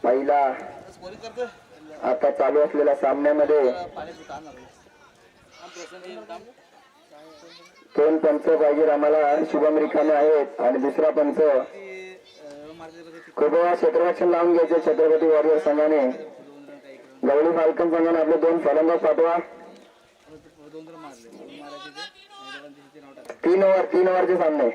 पहिला आता चालू असलेल्या सामन्यामध्ये दोन पंच पाहिजे आम्हाला. शुभम रिकामे आहेत आणि दुसरा पंच कृपया क्षेत्ररक्षण लावून घ्यायचे. छत्रपती वॉरियर संघाने गवळी फाल्कन संघाने आपले दोन फलंदाज पाठवा. 3 ओव्हरचे सामने.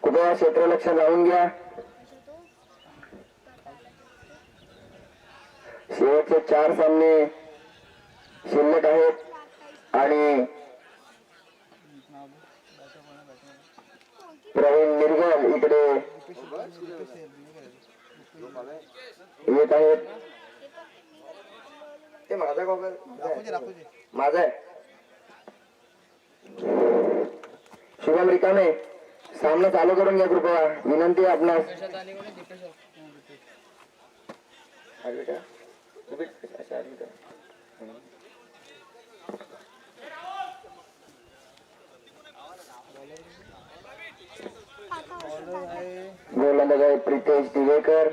कृपया क्षेत्ररक्षण लावून घ्या. शेवटचे 4 सामने शिल्लक आहेत आणि प्रवीण मिरगल इकडे येत आहेत. ते माझा माझा आहे. शुभम रिकामे सामना चालू करून घ्या कृपया. विनंती आहे आपणास. गोलंदाज आहे प्रितेश दिवेकर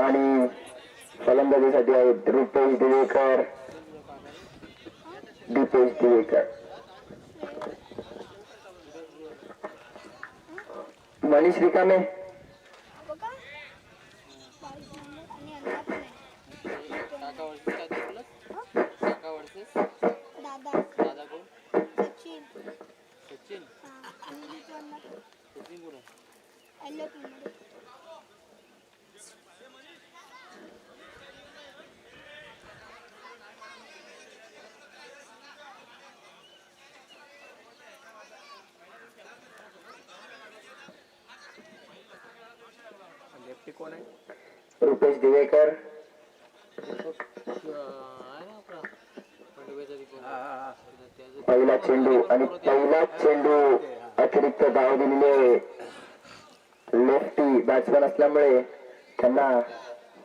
आणि फलंदाजीसाठी आहेत रुपेश दिवेकर, दीपेश दिवेकर. मनीष रिकामे रुपेश दिवेकर पहिला चेंडू आणि पहिला चेंडू अतिरिक्त धाव दिलेले लेफ्टी बॅट्समॅन असल्यामुळे त्यांना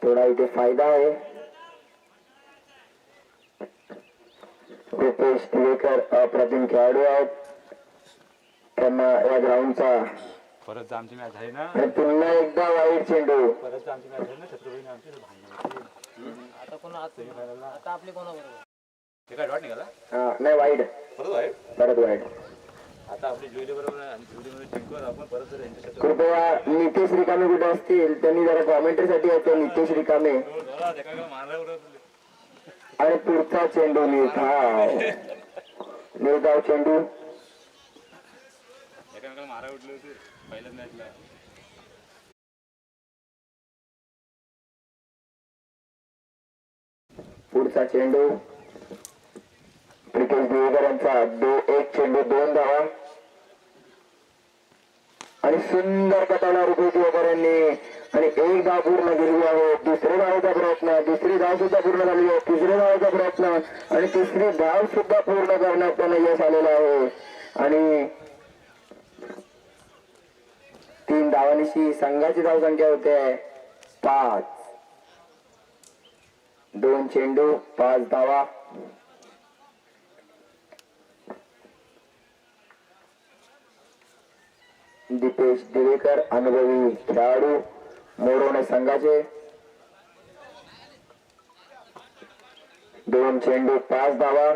थोडा इथे फायदा आहे. रुपेश दिवेकर अप्रतिम खेळाडू आहेत. त्यांना या ग्राउंडचा परत आमची मॅच आहे ना. पुन्हा एकदा वाईट चेंडू. परत आमची मॅच आहे ना छत्रपती आमची आता कोणा आता आपले कोणाबरोबर ते काय डॉट निघाला. नाही वाईट परत वाईट. आता आपली जुईली बरोबर आणि जुईलीमध्ये जिंकून आपण परत जर यांच्या कृपया नितेश रिकामे कुठे असतील त्यांनी जरा कॉमेंट्री साठी येते. नितेश रिकामे आणि पुढचा चेंडू निर्धाव चेंडू. एकामेकाला मारा उठले होते पहिल्याच मॅचला. पुढचा चेंडू प्रितेश दिवेकर यांचा 1 चेंडू 2 धावा आणि सुंदर पटाला रुपेश दिवेकर यांनी आणि 1 धाव पूर्ण केली आहे. दुसरे धावाचा प्रयत्न, दुसरी धाव सुद्धा पूर्ण झाली आहे. तिसरे धावाचा प्रयत्न आणि तिसरी धाव सुद्धा पूर्ण करण्यात त्यांना यश आलेलं आहे आणि 3 धावांची संघाची धावसंख्या होते 5. 2 चेंडू 5 धावा. दीपेश दिवेकर अनुभवी खेळाडू मोडवणे संघाचे. 2 चेंडू 5 धावा.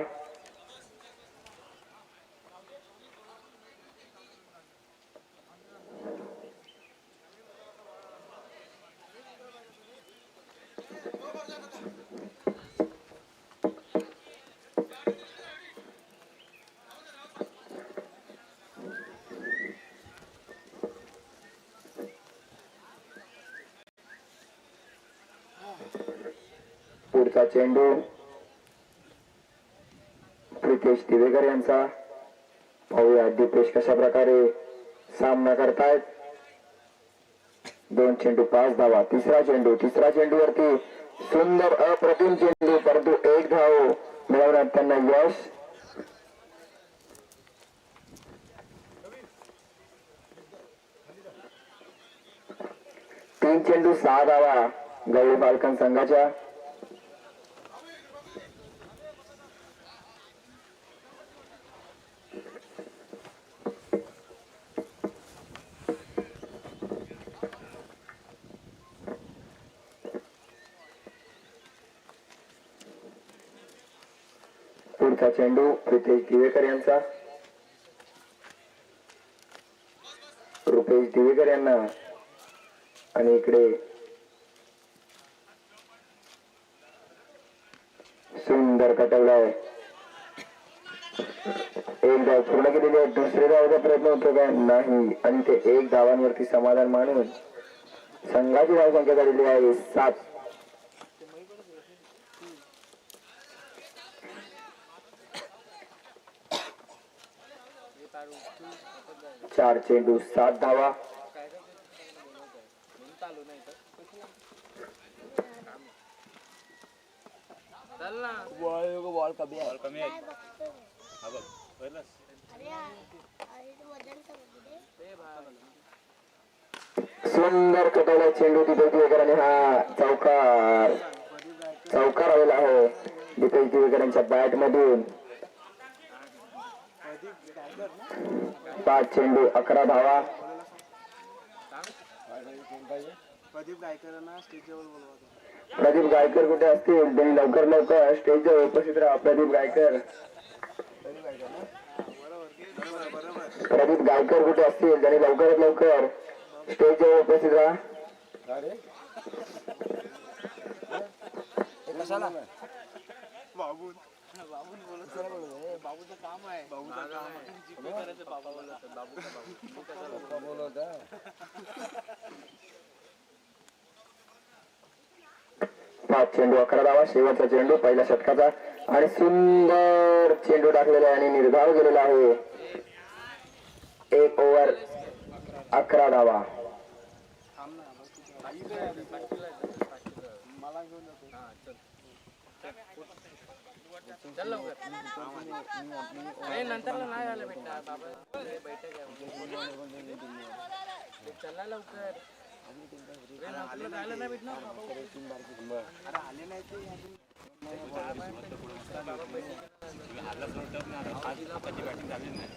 पुढचा चेंडू दीपेश दिवेकर यांचा. पाहूया दीपेश कशा प्रकारे सामना करतायत. 2 चेंडू 5 धावा. तिसरा चेंडूवरती सुंदर अप्रतिम चेंडू, परंतु 1 धाव मिळवण्यात त्यांना यश. तीन चेंडू 6 धावा गवळी बालकन संघाच्या. पुढचा चेंडू प्रितेश दिवेकर यांचा. रुपेश दिवेकर यांना आणि इकडे सुंदर कटवलाय. 1 धाव पूर्ण केलेली आहे. दुसरे धावाचा प्रयत्न होतो का नाही आणि ते 1 धावांवरती समाधान मानून संघाची धाव संख्या झालेली आहे 7. 4 चेंडू 7 धावा. बॉल कमी आहे. बॉल कमी आहे. हा बघ पहिलाच सुंदर कटवला चेंडू दीपेश दिवेकर आणि हा चौकार आलेला आहे दीपेश दिवेकर यांच्या बॅट मधून. 5 चेंडू 11 धावा. प्रदीप गायकर कुठे असतील त्यांनी लवकर स्टेजवर उपस्थित राहा. प्रदीप गायकर कुठे असतील त्यांनी लवकर स्टेजवर उपस्थित राहा. बाबूचं काम आहे. जीपे करायचं बाबू. 5 चेंडू 11 धावा. शेवटचा चेंडू पहिल्या षटकाचा आणि सुंदर चेंडू टाकलेला आहे आणि निर्धाव गेलेला आहे. 1 ओव्हर 11 धावा. नंतर नाही आलं बेटा बाबा बैठक चला लवकर. नाही भेटणार आले नाही ते. बॅटिंग झाली नाही.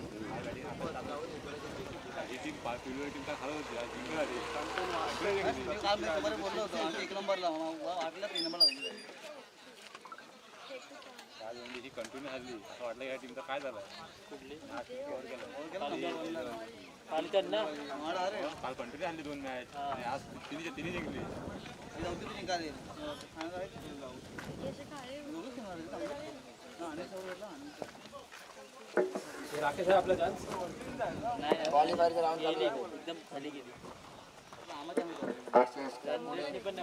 बोललो होतो 1 नंबरला वाटलं 3 नंबरला ही कंटिन्यू हरली असं वाटलं या टीमचा काय झालं. कुठली काल कंटिन्यू हरली 2 मॅच आणि आज तिन्ही जिंकली. राकेश आहे आपला चान्स. क्वालिफायरचं राऊंड एकदम खाली गेली. पण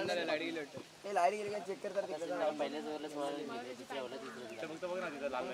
नाही चेक करतात पहिल्याच बघ ना तिथं लाल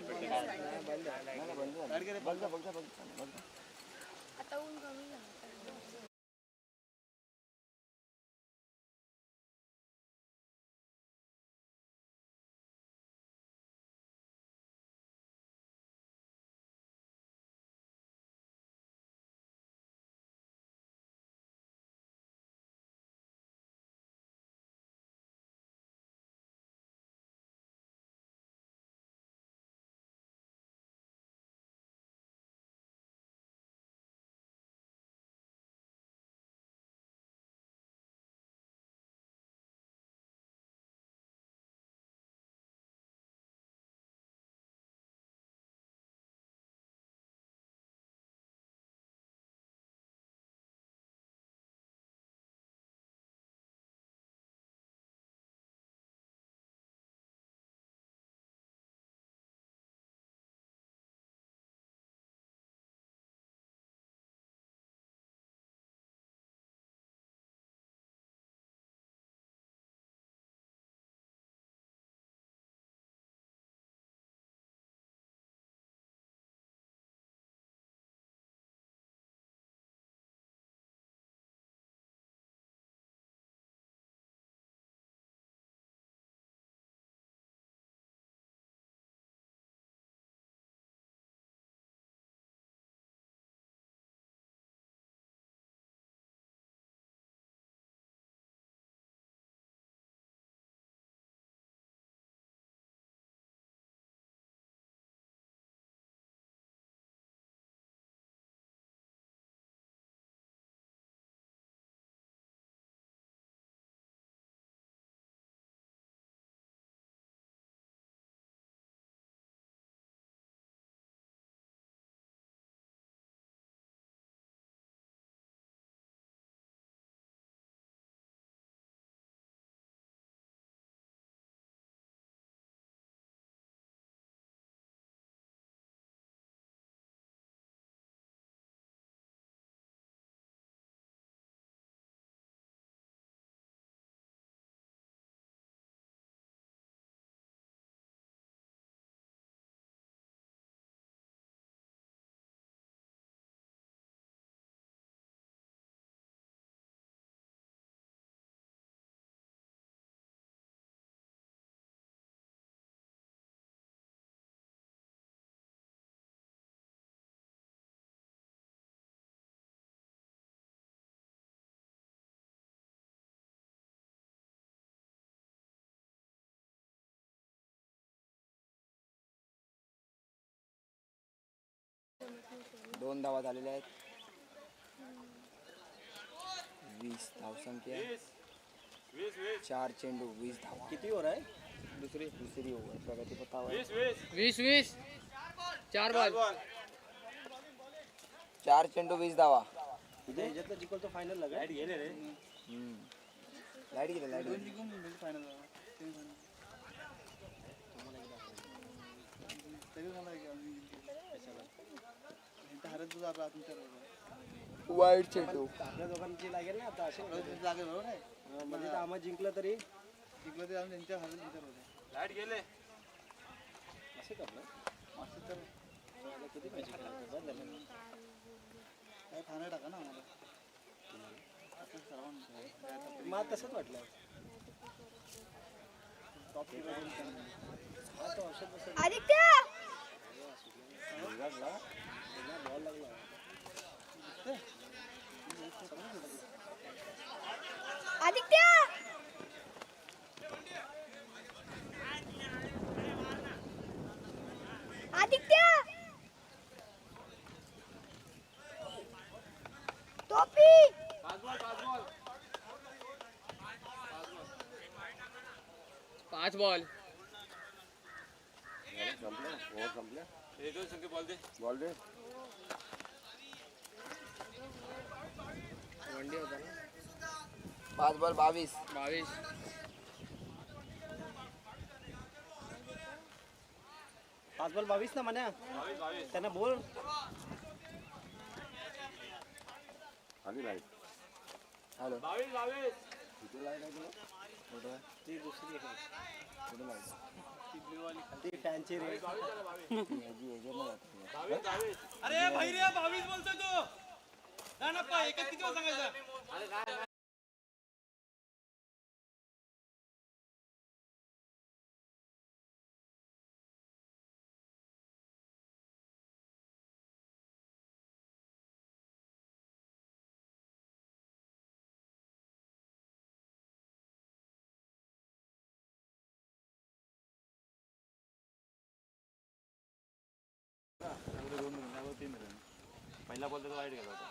2 धावा झालेल्या आहेत. 20 धावसंख्या, 4 चेंडू 20 धावा. किती ओव्हर आहे? दुसरी ओव्हर प्रगती पथावर. 20 4 बॉल 4 चेंडू 20 धावा. ह्याच्यातलं जिंकल तो फायनल लागा. लाईट गेले रे. लाईट गेले. वाईट चेंडू आपल्या दोघांची लागेल ना आता. लागेल बरोबर आहे. म्हणजे आम्हाला जिंकलं तरी आम्ही त्यांच्या हातात जिंकत. लाईट गेले. असे करलं असं तर किती पाहिजे काय खाणं टाका ना आम्हाला. मला तसंच वाटलं. आदित्य बॉल लागला. आदित्य आदित्य टोपी 5 बॉल बॉल दे. वनडे होता ना. 5 बॉल 22. 22 5 बॉल 22 ना म्हणा. त्यांना बोल. हॅलो 22 किती लाईट आहे तुला? कुठं? ती दुसरी आहे. कुठं लाईट? ती फॅनची रे. अरे भाई रे 22 बोलतोय तू. ना नप्पा एकच किती वेळ सांगायचं. पहिला बॉल तर वाईट गेला होता.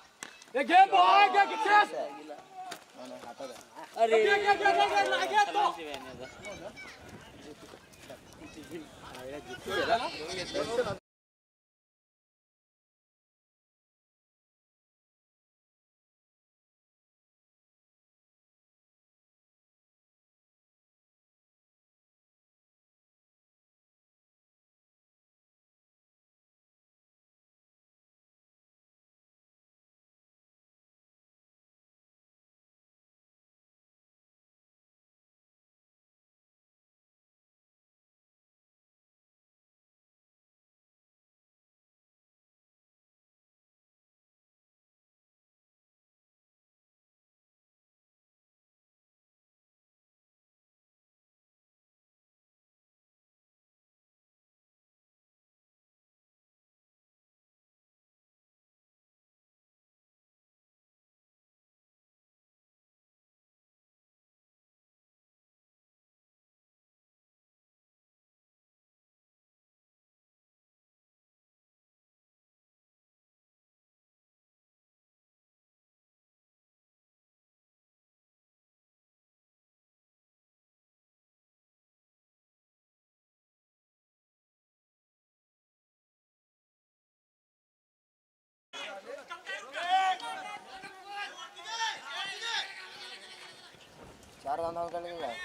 चार रन आउट झाले काय?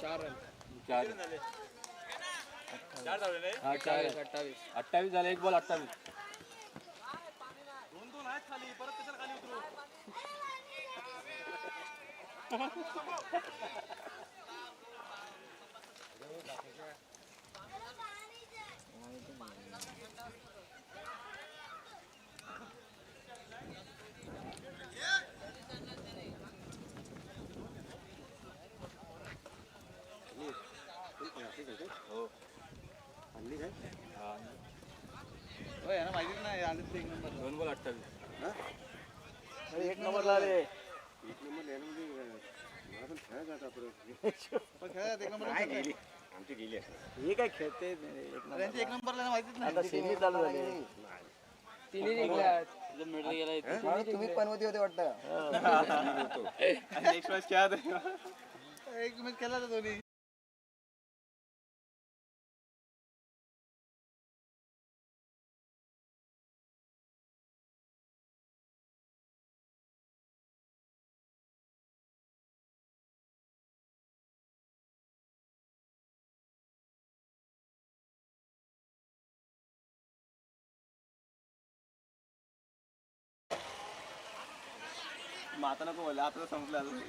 4 रन. 4 झाले. 4 झाले नाही. 28 झाले. एक बॉल 28. 2-2 आहेत खाली. परत कशाला खाली उतरू. माहितीच नाही आदित्य एक नंबर. 2 बॉल 28. एक नंबरला आले. एक नंबर मला पण खेळायचा आता खेळात एक नंबर आमची गेली. हे काय खेळते एक नंबरला माहितीच नाही. आता सेमी चालू झाली. तिन्ही जिंकल्यात. मेडल गेला इथे. तुम्ही पनवती होते वाटतं. नेक्स्ट मॅच खेळा एक मॅच खेळला होता दोन्ही. माता नको बोलला आता संपलं अजून.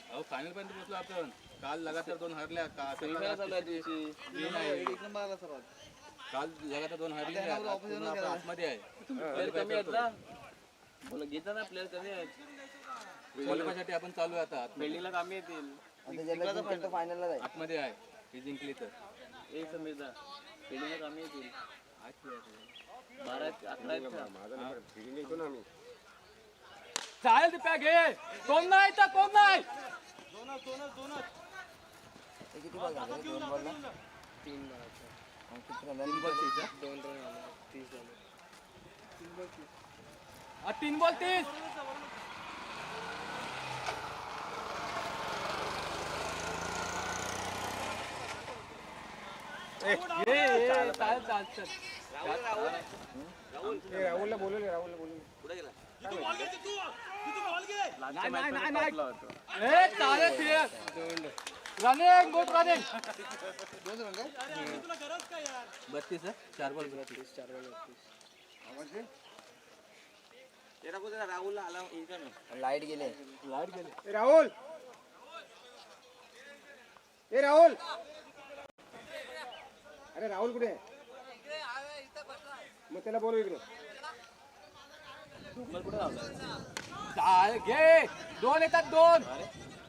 अहो फायनल पर्यंत पोहोचलो आपण. काल लगातार 2 हरल्या काल लगातार 2 हरल्या पूर्ण आपण आतमध्ये आहे. कमी आहेत ना बोला घेता ना प्लेअर कमी आहेत. क्वालिफायसाठी आपण चालू आहे आता बिल्डिंगला कमी येतील. आता ज्याला जिंकेल तो फायनलला जाईल. आतमध्ये आहे. ही जिंकली तर एक समजा बिल्डिंगला कमी येतील. 12 आहेत 11 आहेत का? चालेल ते घे. कोण नाही तर कोण नाही. ते किती बॉल झाले? 2 बॉलला 3 किती रन? 3 बॉल 30. 2 रन 30 झाले. 3 बॉल 30. राहुलला बोलवले. Running good running. 32 आहे. 4 बॉल 32. राहुलला आला लाईट गेले. राहुल अरे राहुल कुठे आहे? मग त्याला बोलू इकडे. घे. 2 येतात 2.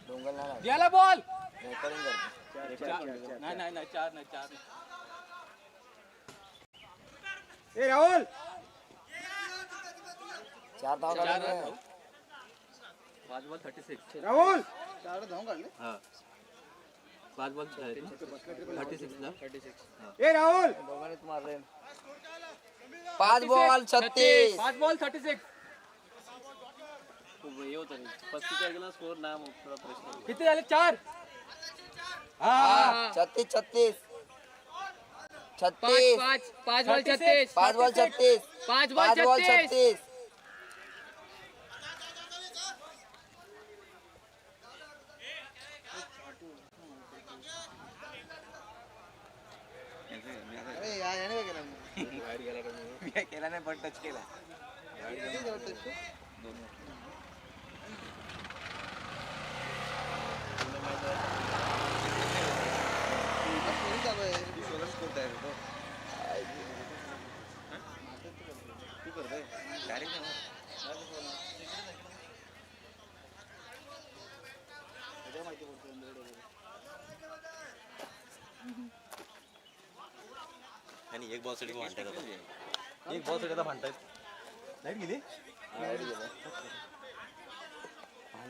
डोंगर नाही गेला बॉल. रेकॉर्डिंग करतो. नाही 4 नाही 4. ए राहुल 4 धाव काढले. 5 बॉल 36. राहुल हा 5 बॉल 36 ला. ए राहुल दोघांनीच मारले. 5 बॉल 36. 5 बॉल 36. खूप हे होतं 35 गेला स्कोर ना मग थोडा प्रश्न. किती झाले? 4. 36 36 5 बॉल 36. 5 बॉल 36. 5 5 बॉल 36. केला नाही पण टच केला. आणि एक बॉल साठी भांडतायत आता. एक बॉल साठी आता भांडतायत. लाईट गेली.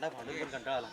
भांडून पण कंटाळा आला.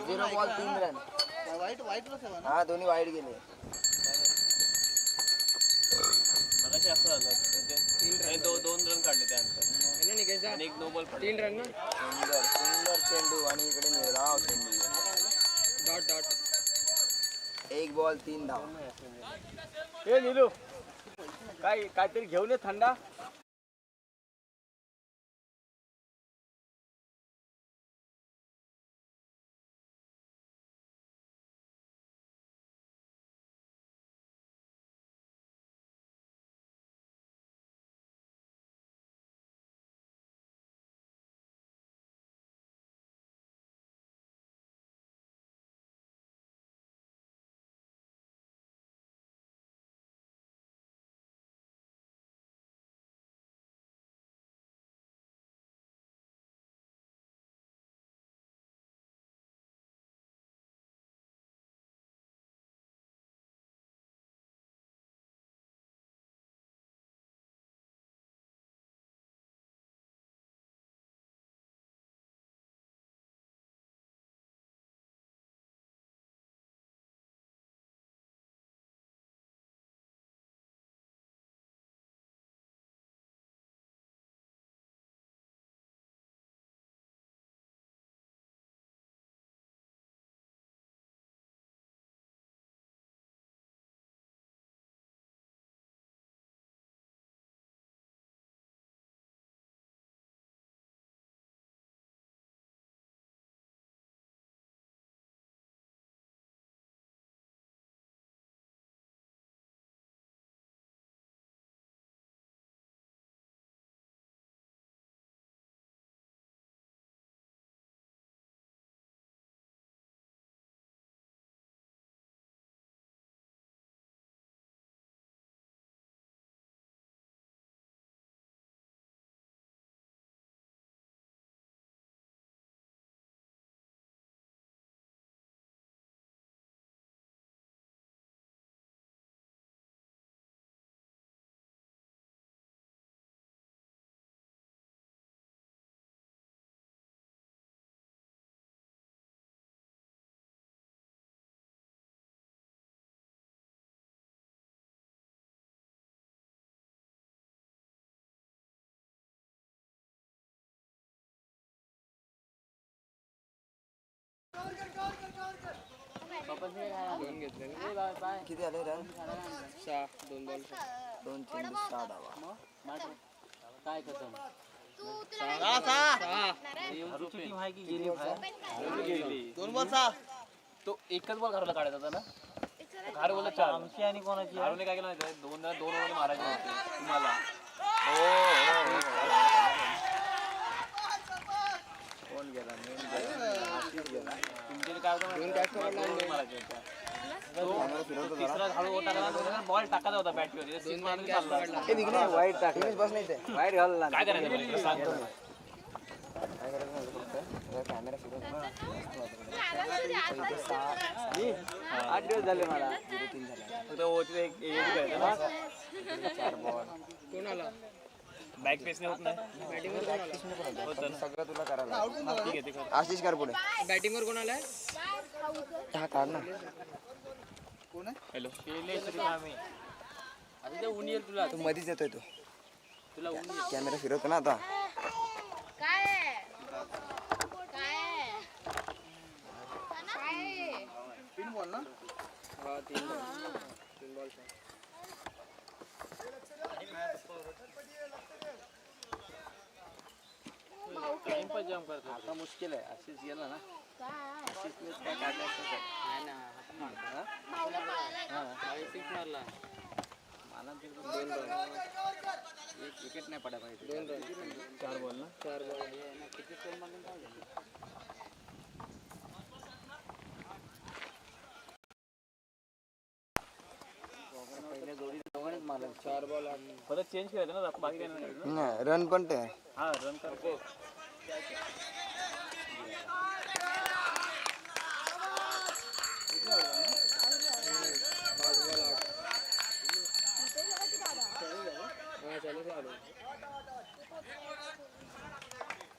0 बॉल 3 रन. वाईट वाईट हा दोन्ही वाईट गेले. मगाशी असं झालं ते 2 रन काढले त्यानंतर आणि एक नो बॉल 3 रन ना. सुंदर सुंदर चेंडू आणि इकडे निर्धाव चेंडू. डॉट 1 बॉल 3 धाव. हे नीलू काहीतरी घेऊन ये थंडा. किती आले रन? 6 2 बॉल 2 चेंडू 6 धावा. काय कसं तो एकच बॉल घालवला काढायचा होता ना. घार बोलला 4 आमची आणि कोणाची घालवले काय केलं माहिती 2 ओव्हर मारायचे होते तुम्हाला. कोण गेला? तुमचे काय होतं मारायचे होते. तिसरा घालू टाकला बॉल टाकायचा होता बॅटवर सीन मारून चालला. वाईट टाकले बस नाही ते वाईट घालला. काय करायचं बरं? सांगतो काय करायचं फक्त कॅमेरा फिरवत ना. 8 दिवस झाले मला. 0-3 झाला. फक्त होते एक करायचं ना. 4 बॉल. कोणाला बॅक पेसने होत नाही. बॅटिंगवर होतं ना. सगळं तुला करायला. ठीक आहे ते कर. आशिष कर पुढे. बॅटिंगवर कोणाला हा काढ ना. हॅलो आता ऊन येईल तुला. तू मधीच येतोय तो. तुला ऊन कॅमेरा फिरवतो ना आता. पिन बॉल ना. हा 3 बॉल टाइमपास जाम करतो. आता मुश्किल आहे. आशिष गेला ना. आशिषने काय काढलं नाही ना हात मारतो. हा 6 मारला. मला 2 रन. एक विकेट नाही पडा पाहिजे. 2 रन 4 बॉल ना. 4 बॉल किती स्कोर मागून काय झालं. पहिल्या जोडी दोघांनीच मारलं. 4 बॉल परत चेंज करायचं ना बाकी काय नाही. नाही रन पण ते. हा रन करतो.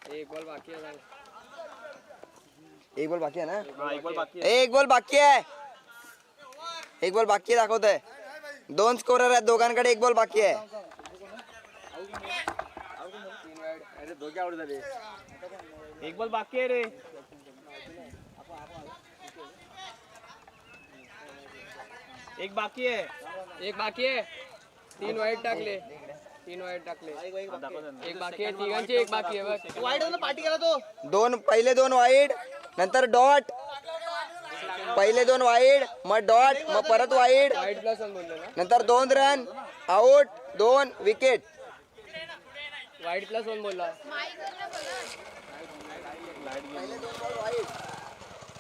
एक बॉल बाकी आहे. एक बॉल बाकी आहे ना? हा, एक बॉल बाकी एक बॉल बाकी आहे. एक बॉल बाकी आहे दाखवतंय. 2 स्कोरर आहेत दोघांकडे. एक बॉल बाकी आहे. एक बॉल बाकी आहे रे. एक बाकी आहे. एक बाकी आहे. 3 वाईट टाकले. 3 वाईट टाकले. एक बाकी आहे. तिघांची एक बाकी आहे बस. वाईट पार्टी केला तो. पहिले 2 वाईड, नंतर डॉट. पहिले 2 वाईड, मग डॉट, मग परत वाईड, वाईट प्लस 1 बोललो ना. नंतर 2 रन, आउट, 2 विकेट. वाईट प्लस 1 बोलला.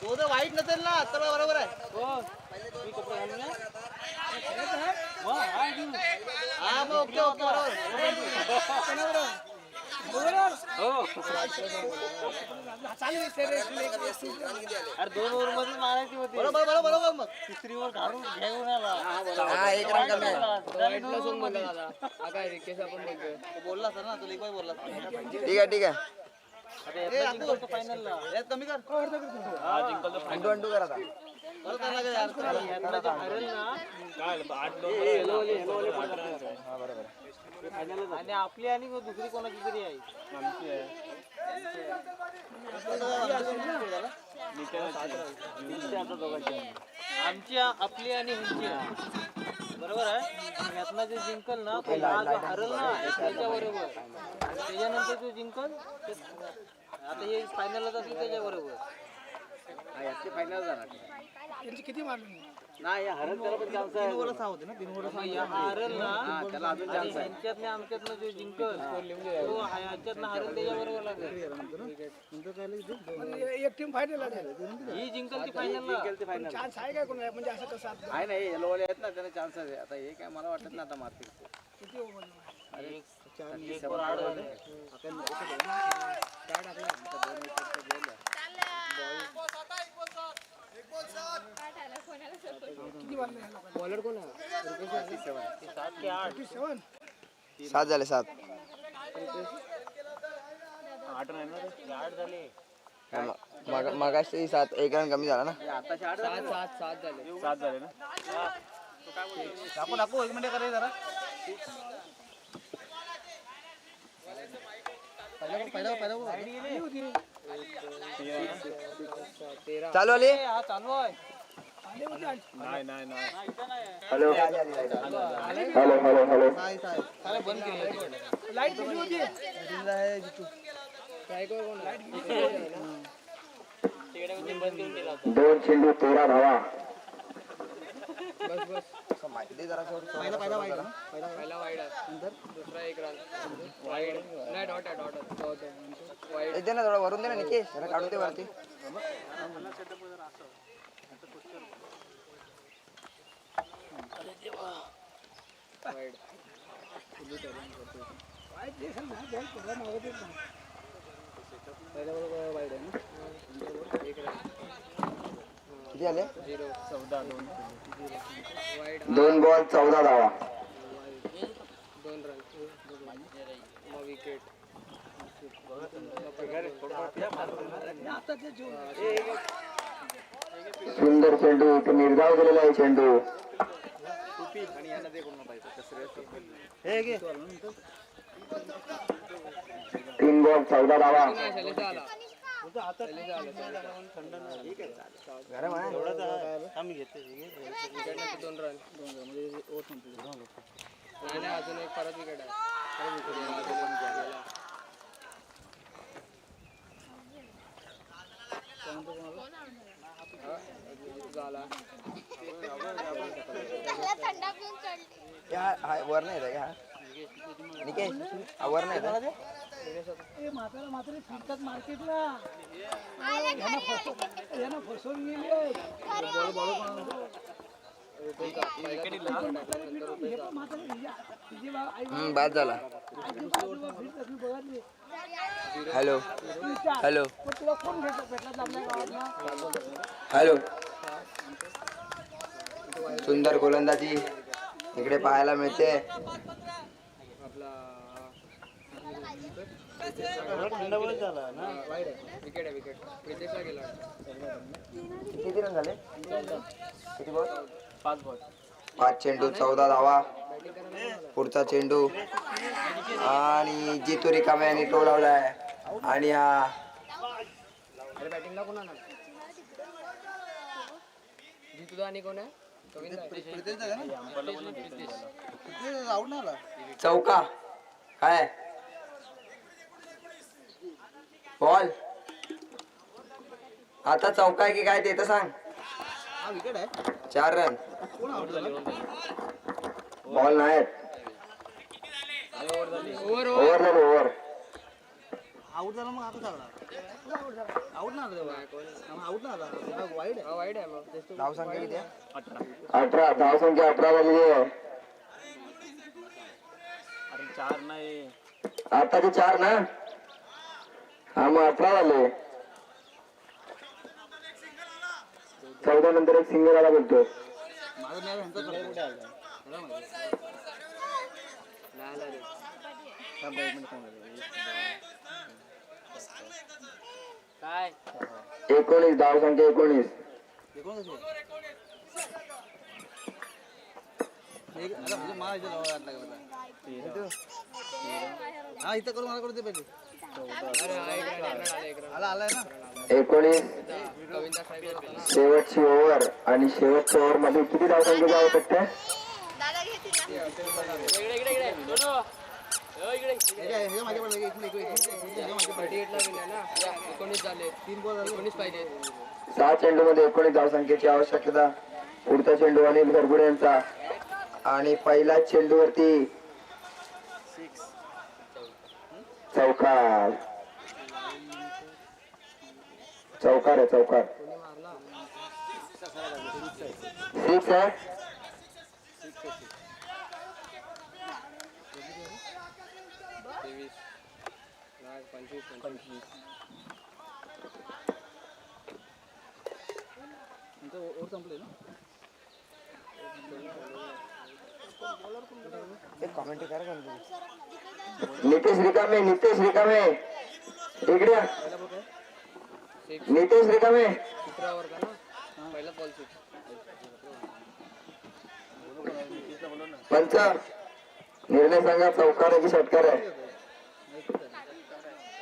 तो जर वाईट नसेल ना तर बरोबर आहे. हा मग ओके ओके अरे 2 ओव्हर मध्ये मारायची होती. बरोबर बरोबर बरोबर. मग तिसरी ओव्हर घालून घेऊन आला. हा, 1 रन कमी आहे. वाईट प्लस 1 बोलला दादा. हा काय रिकेश आपण बोलतोय. तो बोलला सर ना तुला एक बार बोलला. ठीक आहे. फायनलला कमी कर. हा जिंकल तर अंडू अंडू करा आता. परत आला का यार. यातला जो हरेल ना काय 8 आणि आपली आणि दुसरी कोणाची तरी आहे. आमची आहे. आमची आपली आणि ह्यांची आहे. बरोबर आहे. यातला जे जिंकल ना तो जो हरल ना त्याच्या बरोबर. त्याच्यानंतर जो जिंकल आता हे फायनलला जातील त्याच्या बरोबर. फायनल जाणार. नाही हरल त्याला पण चान्स आहे. 3 ओव्हर 6 होते ना. 3 ओव्हर 6 हरल ना त्याला अजून चान्स आहे. ह्यांच्यातले आमच्यातलं जो जिंकल तो ह्याच्यातनं हरल त्याच्या बरोबर लागेल. एक टीम फायनल ही जिंकल ती फायनल. चान्स आहे काय कोणाला म्हणजे असं कसं आपलं? आहे नाही येलो वाले आहेत ना त्यांना चान्स आहे. आता हे काय मला वाटत ना आता मारतील. किती ओव्हर? अरे 4 झाले. किती मारले ह्या लोकांनी? बॉलर कोण आहे? 7 के 8. 7 7 झाले 7. 8 नाही ना रे. 8 झाले. मगाशी 7. 1 रन कमी झाला ना. आता 8 झाले. 7 झाले. 7 झाले ना. आपण 1 मिनिट करायचं जरा. चालू आली. हा चालू आहे. हॅलो बंद केलं. लाईट किती होती? स्ट्रायकर कोण आहे? बंद करून केला होता. 2 चेंडू 13 धावा. बस माहिती जरा पहिला वाईड आहे. नंतर दुसरा 1 रन. वाईड नाही डॉट आहे. वाईड दे ना थोडा वरून दे ना निकेश. जरा काढून दे वरती. वाईड. किती आले? 2 बॉल 14 धावा. 2 रन. मग विकेट. सुंदर चेंडू. एक निर्धाव केलेला आहे चेंडू. 3 बॉल 14 धावा. शैलेशा आला. गरम आहे. विकेट नंतर 2 रन. नाही अजून एक परत विकेट आहे. झाला. वर नाही येत का हा? निकेश हा वर नाही येत? म्हातारे फिरतात मार्केटला. यानं फसवून गेले. बाद झाला. हॅलो हॅलो तुला कोण भेटला आपल्या गावात? हॅलो. सुंदर गोलंदाजी इकडे पाहायला मिळते. आपला विकेट आहे विकेट प्रितेशला गेला किती रन झाले? किती बॉल? 5 बॉल. 5 चेंडू 14 धावा. पुढचा चेंडू आणि जितू रिकाम्याने टोलावलाय आणि हा अरे बॅटिंगला कोण आणणार जितू आणि कोण आहे चौका काय बॉल आता चौका आहे की काय ते तर सांग. 4 रन. बॉल नाहीत. ओव्हर आउट झाला मग आता झाला आउट ना आउट ना वाईड आहे मग नाव सांगा किती आहे? 18 धावसंख्या 18 झालेली आहे. अरे 4 नाही. आताचे 4 ना, हा मग 18 झाले. 14 नंतर एक सिंगल आला बोलतो. काय 19 धावसंख्या 19. हा इथं करून मला करू दे पहिले आलाय ना 19 कविता साहेब होता ना शेवटची ओव्हर आणि शेवटच्या ओव्हर मध्ये किती धावसंख्या आवश्यकता? दादा घेतील ना इकडे दोनो. इकडे 38 ला गेले ना 19 झाले 3 बॉल 19 पाहिजे. 6 चेंडू मध्ये 19 धावसंख्येची आवश्यकता. पुढचा चेंडू अनिल गरगुडे यांचा आणि पहिला चेंडूवरती चौकार. चौकार आहे चौकार. 6 आहे. 25 एक कॉमेंट करा का नितेश रिकामे इकडे या. नितेश रिकामे तिसरा ओव्हर का ना पहिला बॉल 6 पंच निर्णय सांगा. चौकार आहे की षटकार आहे?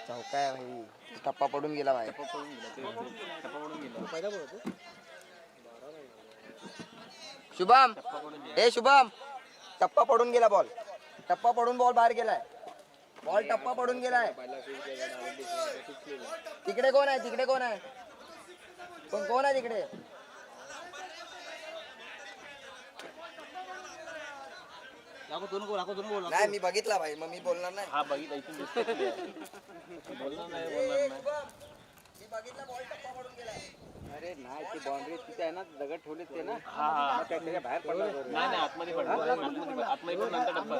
चौका आहे भाई. टप्पा पडून गेला भाई. शुभम शुभम टप्पा पडून गेला. बॉल टप्पा पडून बॉल बाहेर गेलाय. बॉल टप्पा पडून गेलाय. तिकडे कोण आहे? कोण आहे तिकडे? नाही मी बघितला भाई, मग मी बोलणार नाही. हा बघितला इथून दिसतोय. बोलणार नाही. मी बघितला बॉल टप्पा पडून गेलाय. अरे नाही ती बाउंड्री तिथे आहे ना दगड ठेवले ते ना हा त्याच्या बाहेर पडला नाही आतमध्ये पडला. आतमध्ये पण नंतर टप्पा.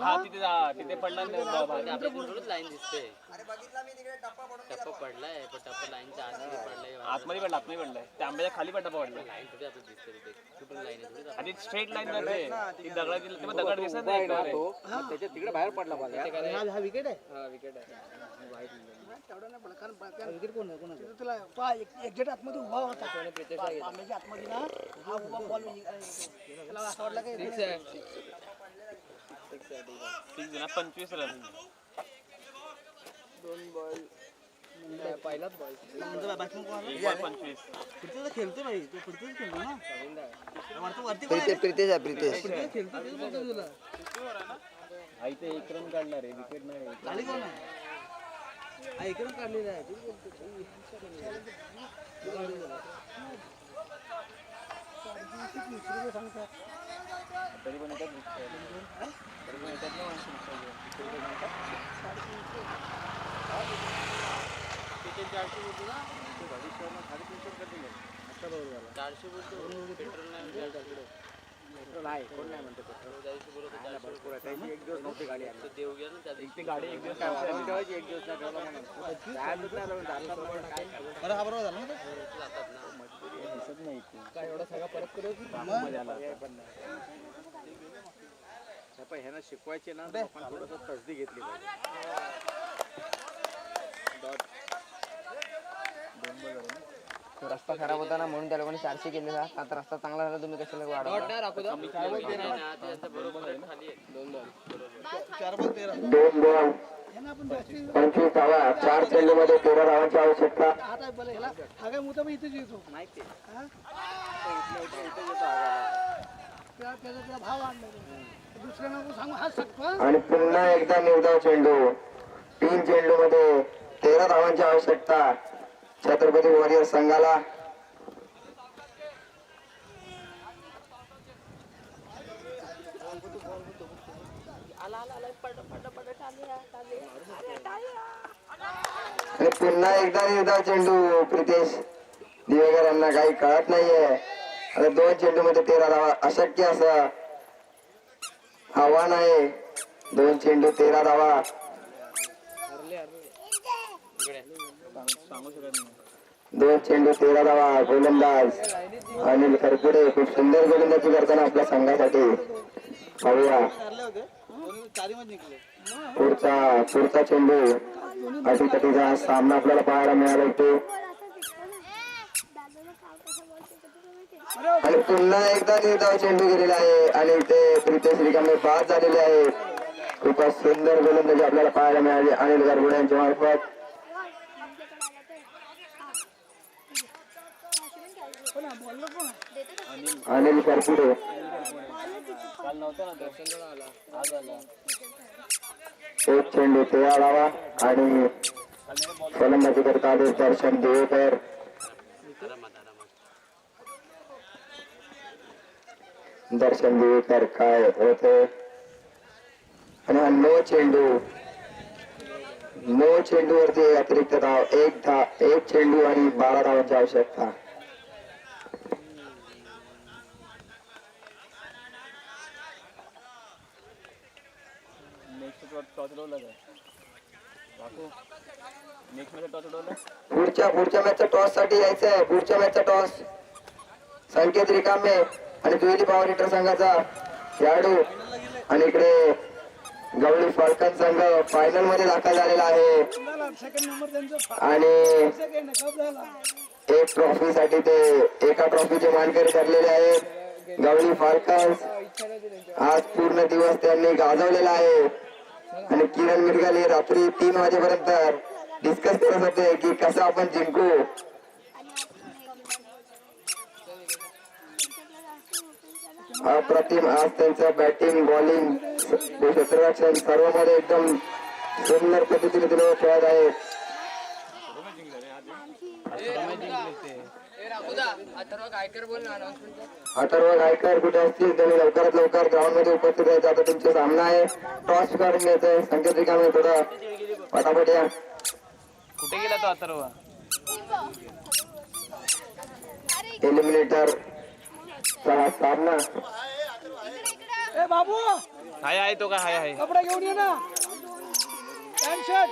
हा तिथे पडला आपल्या लाईन दिसते. अरे बघितला मी तिकडे टप्पा पडून गेला. टप्पा पडलाय पण टप्पा लाईनच्या आतमध्ये पडलाय. आतमध्ये पडलाय. त्या आंब्याच्या खाली पण टप्पा पडला. लाईन थोडी आपल्याला दिसते तिथे कुठून लाईन आहे थोडी. आणि स्ट्रेट लाईन ती दगडाची दगड दिसत नाही. त्याच्या तिकडे बाहेर पडला बॉल. हा विकेट आहे हा विकेट आहे. विकेट कोण आहे तुला पहा एक्झॅक्ट आतमध्ये उभा होता आंब्याच्या आतमध्ये ना हा उभा बॉल त्याला असं वाटलं की 6 आहे. 25 रन. 2 बॉल पहिलाच बॉल 25. पुढचं खेळतो भाई तो पुढचं खेळतो ना वरती प्रितेश खेळतो तुला इथे 1 रन काढणार आहे. विकेट नाही. खाली कोण आहे? हा इकडून काढलेला आहे तरी पण येतात दिसतंय. नाही कोण नाही म्हणतो भरपूर आहे. त्याची एक दिवस नव्हती गाडी आली देऊ गेला ना त्या गाडी एक दिवस ठेवायची एक दिवस नाही ठेवला म्हणून बरं हा बरोबर झाला ना जातात ना दिसत नाही. काय एवढा सगळा परत करू ह्यांना शिकवायचे ना तर आपण थोडंसं तसदी घेतली तो रस्ता खराब होता ना म्हणून त्या लोकांनी 400 केले ना. आता रस्ता चांगला झाला तुम्ही कशाला डॉट वाढवता? नाही राखू द्या. दोन बॉल 25 धावा, 4 चेंडूमध्ये 13 धावांची आवश्यकता. आता बरं ह्याला हा काय मुद्दा इथेच येतो माहिती हा? त्याचा भाव आणला दुसऱ्यांना सांगू हा सकपा आणि पुन्हा एकदा निर्धाव चेंडू. 3 चेंडूमध्ये 13 धावांची आवश्यकता छत्रपती वॉरियर संघाला. आणि पुन्हा एकदा निर्धाव चेंडू. प्रितेश दिवेकर यांना काही कळत नाहीये. आता 2 चेंडूमध्ये 13 धावा अशक्य असं आव्हान आहे. 2 चेंडू 13 धावा. दोन चेंडू 13 धावा. गोलंदाज अनिल खरपुडे खूप सुंदर गोलंदाजी करताना आपल्या संघासाठी. पाहूया पुढचा चेंडू. अटीतटीचा सामना आपल्याला पाहायला मिळाला तो. आणि पुन्हा एकदा निर्धाव चेंडू गेलेला आहे आणि ते प्रितेश रिकामे बाद झालेले आहेत. खूपच सुंदर गोलंदाजी आपल्याला पाहायला मिळाली अनिल खरपुडे यांच्या मार्फत. अनिल खरपुडे एक चेंडू 13 धावा आणि फलंदाजी करता आले दर्शन देवेकर. दर्शन देवेकर काय होते आणि हा नो चेंडू वरती अतिरिक्त धाव. एक चेंडू आणि 12 धावांची आवश्यकता. पुढच्या मॅचच्या टॉस साठी यायचं आहे. पुढच्या मॅचचा टॉस संकेत रिकामे आणि दुहेरी पॉवर हिटर संघाचा खेळाडू आणि इकडे गवळी फाल्कन संघ फायनल मध्ये दाखल झालेला आहे. सेकंड नंबर त्यांचा आणि सेकंड कप झाला. एक ट्रॉफी साठी ते एका ट्रॉफीचे मानकरी ठरलेले आहेत. गवळी फाल्कन्स आज पूर्ण दिवस त्यांनी गाजवलेला आहे आणि किरण मिरगाले रात्री 3 वाजेपर्यंत डिस्कस करत होते की कसं आपण जिंकू. अप्रतिम आज त्यांचं बॅटिंग बॉलिंग क्षेत्ररक्षण सर्व मध्ये एकदम सुंदर पद्धतीने ते लोक खेळत आहेत. अथर्व गायकर कुठे असतील त्यांनी लवकरात लवकर ग्राउंड मध्ये उपस्थित राहायचं. आता तुमचा सामना आहे. टॉस काढून घ्यायचंय. संकेत रिकामे थोडं पटापट या. कुठे गेला तो अथर्व? एलिमिनेटर चा सामना. ए बाबू हाय तो का हाय कपडे घेऊन ये ना. Pant shirt